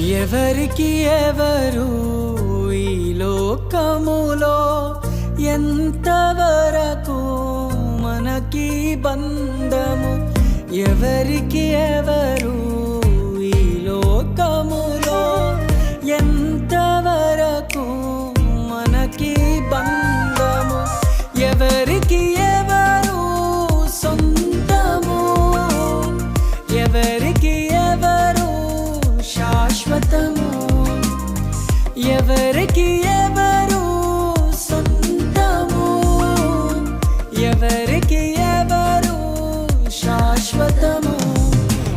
ఎవరికి ఎవరు ఈ లోకములో ఎంతవరకు మనకి బంధము? ఎవరికి ఎవరు ఈ లోకములో ఎంతవరకు మనకి బంధము? ఎవరికి ఎవరు సొంతము? ఎవరికి ఎవరు శాశ్వతము? ఎవరికి ఎవరు సొంతము? ఎవరికి ఎవరు శాశ్వతము?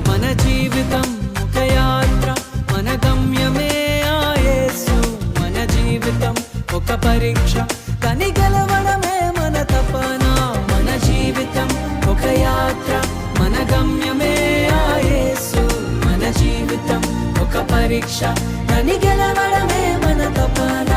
మన జీవితం ఒక యాత్ర, మన గమ్యమే ఆ యేసు. మన జీవితం ఒక పరీక్ష, కని గెలవడమే మన తపన. మన జీవితం ఒక యాత్ర, మన గమ్యమే ఆ యేసు. మన జీవితం ఒక పరీక్ష, కని గెలవడమే మన తపన.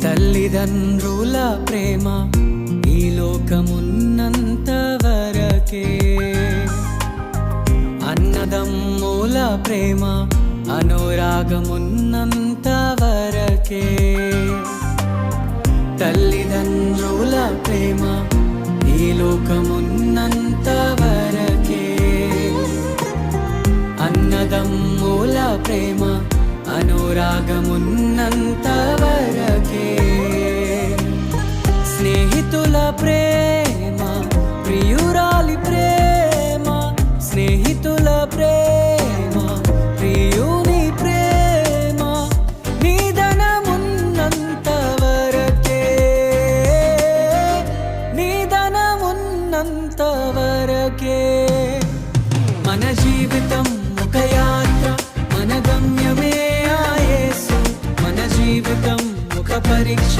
తల్లిదండ్రుల ప్రేమ ఈ లోకమున్నంత వరకే. అన్నదమ్ముల ప్రేమ అనురాగమున్నంత వరకే. తల్లిదండ్రుల ప్రేమ ఈ లోకమున్నంత వరకే. అన్నదమ్ముల ప్రేమ అనురాగమున్నంత వరకే. స్నేహితుల ప్రేమ, ప్రియురాలి ప్రేమ, స్నేహితుల ప్రేమ, ప్రియుని ప్రేమ నిధనమున్నంత వరకే. నిధనమున్నంత వరకే. మన జీవితం ఒక యాత్ర, మన గమ్యమే ఆ యేసు. మన జీవితం ఒక పరీక్ష,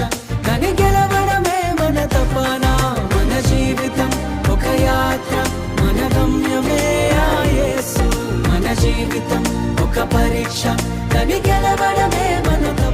కని గెలవడమే మన తపన. మన జీవితం ఒక యాత్ర, మన గమ్యమే ఆ యేసు. మన జీవితం ఒక పరీక్ష, కని గెలవడమే మన తపన.